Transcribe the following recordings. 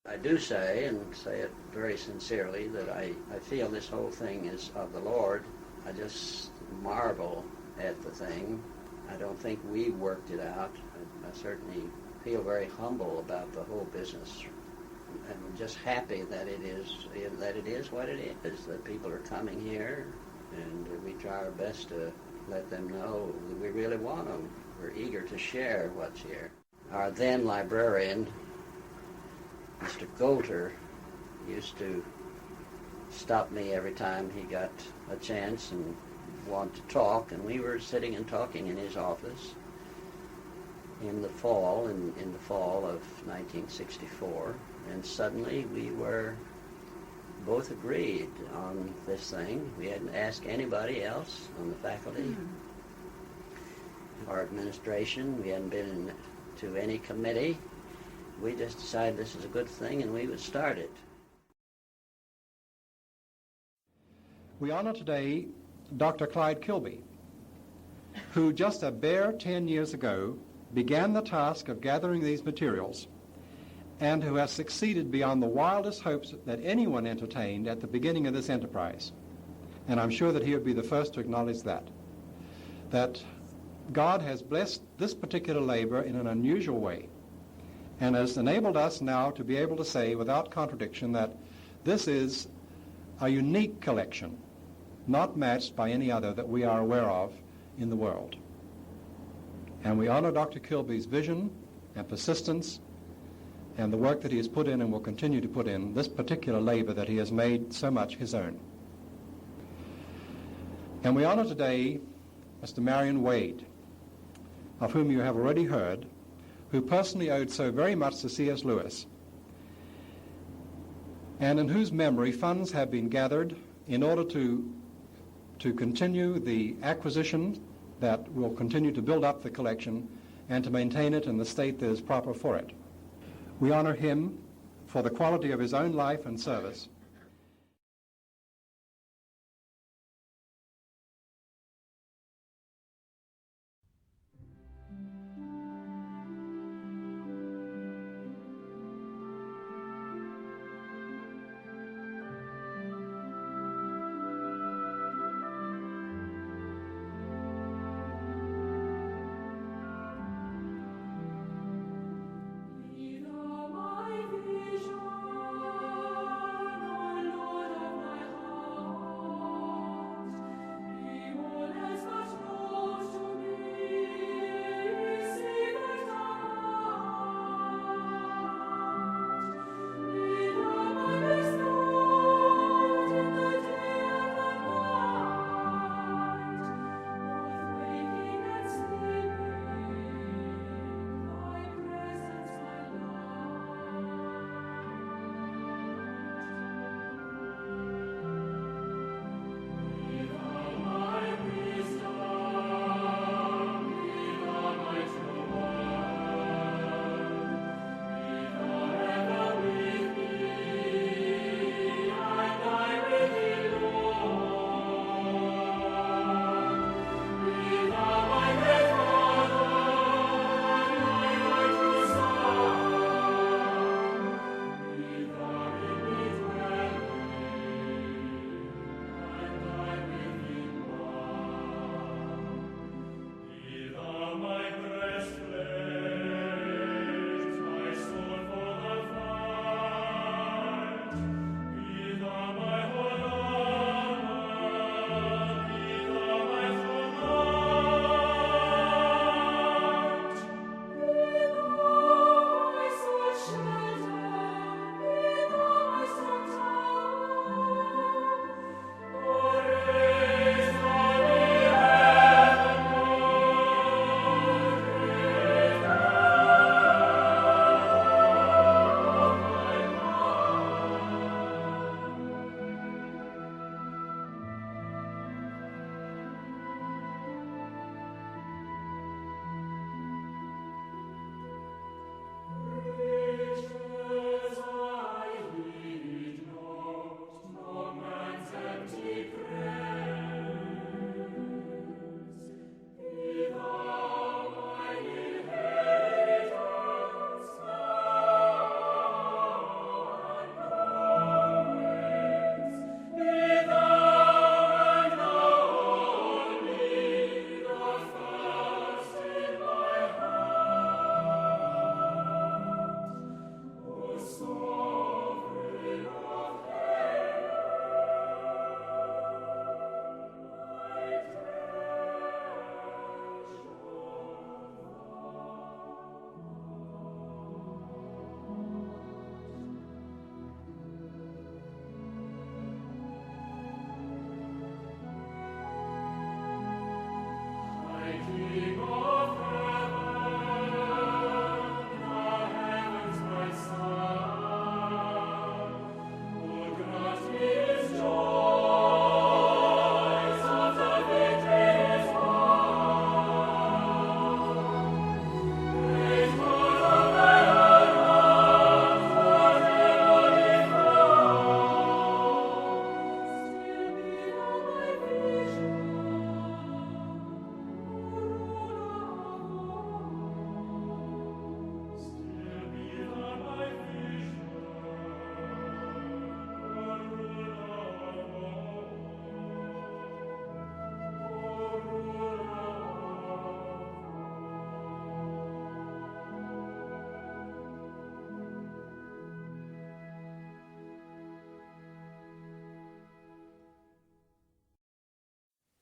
I do say, and say it very sincerely, that I feel this whole thing is of the Lord. I just marvel at the thing. I don't think we worked it out. I certainly feel very humble about the whole business. I'm just happy that it is what it is, that people are coming here, and we try our best to let them know that we really want them. We're eager to share what's here. Our then librarian, Mr. Golter, used to stop me every time he got a chance and wanted to talk, and we were sitting and talking in his office in the fall of 1964, and suddenly we were both agreed on this thing. We hadn't asked anybody else on the faculty or administration. We hadn't been to any committee. We just decided this is a good thing and we would start it. We honor today Dr. Clyde Kilby, who just a bare 10 years ago began the task of gathering these materials, and who has succeeded beyond the wildest hopes that anyone entertained at the beginning of this enterprise. And I'm sure that he would be the first to acknowledge that God has blessed this particular labor in an unusual way, and has enabled us now to be able to say without contradiction that this is a unique collection, not matched by any other that we are aware of in the world. And we honor Dr. Kilby's vision and persistence and the work that he has put in and will continue to put in this particular labor that he has made so much his own. And we honor today Mr. Marion Wade, of whom you have already heard, who personally owed so very much to C.S. Lewis, and in whose memory funds have been gathered in order to continue the acquisition that will continue to build up the collection and to maintain it in the state that is proper for it. We honor him for the quality of his own life and service. My vision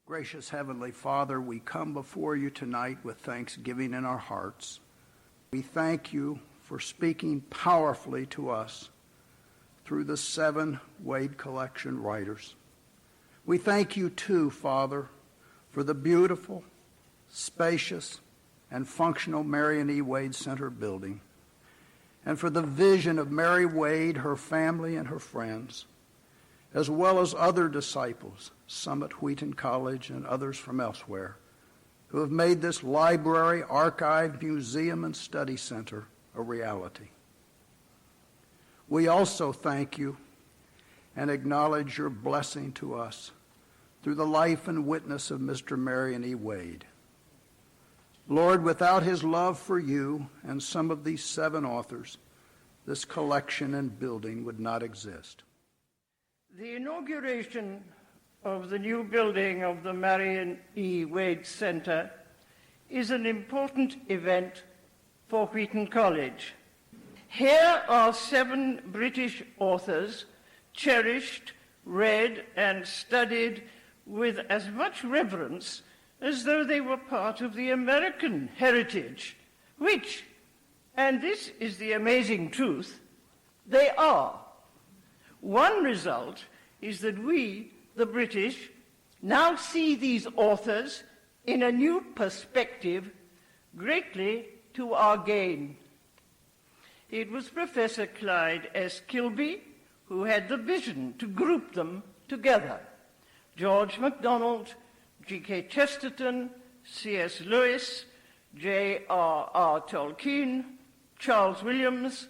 Gracious Heavenly Father, we come before you tonight with thanksgiving in our hearts. We thank you for speaking powerfully to us through the 7 Wade Collection writers. We thank you too, Father, for the beautiful, spacious, and functional Marion E. Wade Center building, and for the vision of Mary Wade, her family, and her friends, as well as other disciples, some at Wheaton College and others from elsewhere, who have made this library, archive, museum, and study center a reality. We also thank you and acknowledge your blessing to us through the life and witness of Mr. Marion E. Wade. Lord, without his love for you and some of these 7 authors, this collection and building would not exist. The inauguration of the new building of the Marion E. Wade Center is an important event for Wheaton College. Here are 7 British authors, cherished, read, and studied with as much reverence as though they were part of the American heritage, which, and this is the amazing truth, they are. One result is that we, the British, now see these authors in a new perspective, greatly to our gain. It was Professor Clyde S. Kilby who had the vision to group them together. George MacDonald, G.K. Chesterton, C.S. Lewis, J.R.R. Tolkien, Charles Williams,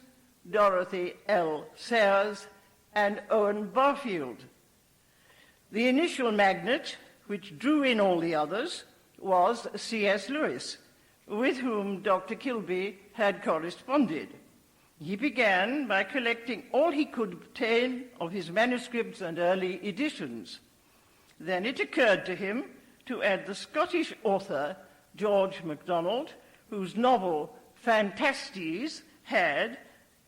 Dorothy L. Sayers, and Owen Barfield. The initial magnet, which drew in all the others, was C.S. Lewis, with whom Dr. Kilby had corresponded. He began by collecting all he could obtain of his manuscripts and early editions. Then it occurred to him to add the Scottish author George MacDonald, whose novel Phantastes had,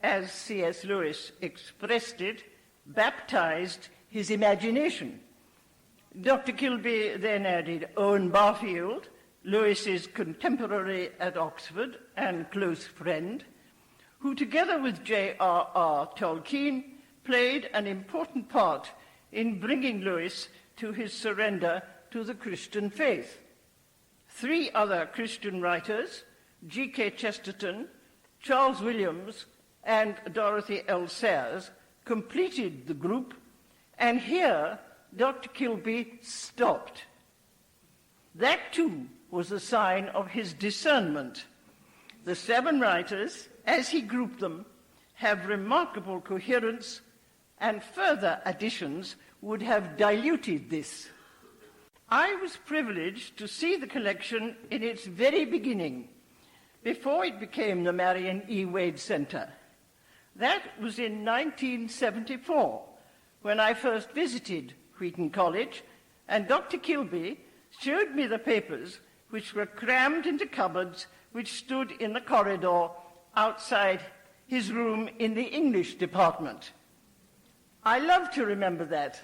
as C.S. Lewis expressed it, baptized his imagination. Dr. Kilby then added Owen Barfield, Lewis's contemporary at Oxford and close friend, who together with J.R.R. Tolkien played an important part in bringing Lewis to his surrender to the Christian faith. 3 other Christian writers, G.K. Chesterton, Charles Williams, and Dorothy L. Sayers, completed the group, and here Dr. Kilby stopped. That too was a sign of his discernment. The 7 writers, as he grouped them, have remarkable coherence, and further additions would have diluted this. I was privileged to see the collection in its very beginning, before it became the Marion E. Wade Center. That was in 1974, when I first visited Wheaton College, and Dr. Kilby showed me the papers which were crammed into cupboards which stood in the corridor outside his room in the English department. I love to remember that.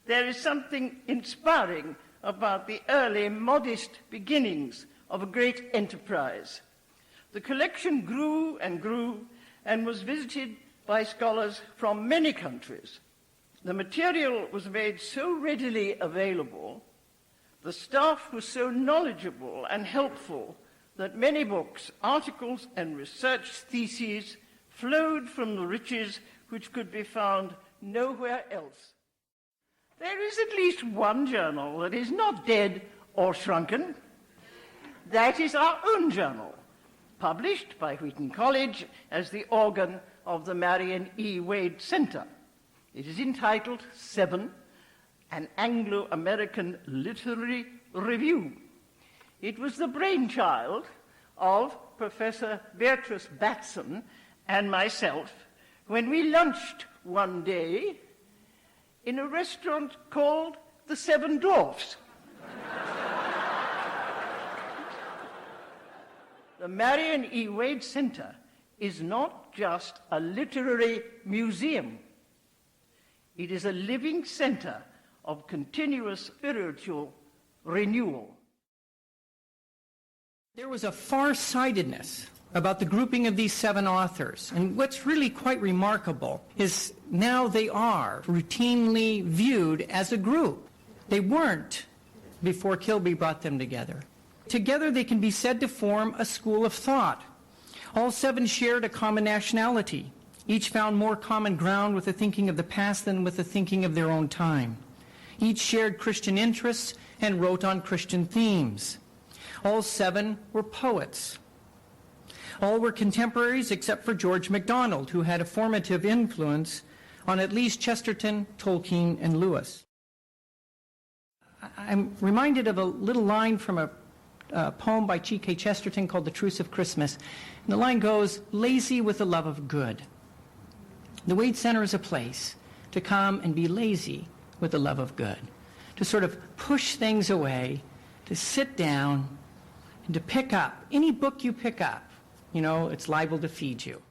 There is something inspiring about the early, modest beginnings of a great enterprise. The collection grew and was visited by scholars from many countries. The material was made so readily available, the staff was so knowledgeable and helpful that many books, articles, and research theses flowed from the riches which could be found nowhere else. There is at least one journal that is not dead or shrunken. That is our own journal, published by Wheaton College as the organ of the Marion E. Wade Center. It is entitled 7, An Anglo-American Literary Review. It was the brainchild of Professor Beatrice Batson and myself when we lunched one day in a restaurant called the Seven Dwarfs. The Marion E. Wade Center is not just a literary museum. It is a living center of continuous spiritual renewal. There was a far-sightedness about the grouping of these 7 authors. And what's really quite remarkable is now they are routinely viewed as a group. They weren't before Kilby brought them together. Together they can be said to form a school of thought. All 7 shared a common nationality. Each found more common ground with the thinking of the past than with the thinking of their own time. Each shared Christian interests and wrote on Christian themes. All 7 were poets. All were contemporaries except for George MacDonald, who had a formative influence on at least Chesterton, Tolkien, and Lewis. I'm reminded of a little line from a poem by G.K. Chesterton called The Truce of Christmas. And the line goes, "Lazy with the love of good." The Wade Center is a place to come and be lazy with the love of good, to sort of push things away, to sit down, and to pick up. Any book you pick up, you know, it's liable to feed you.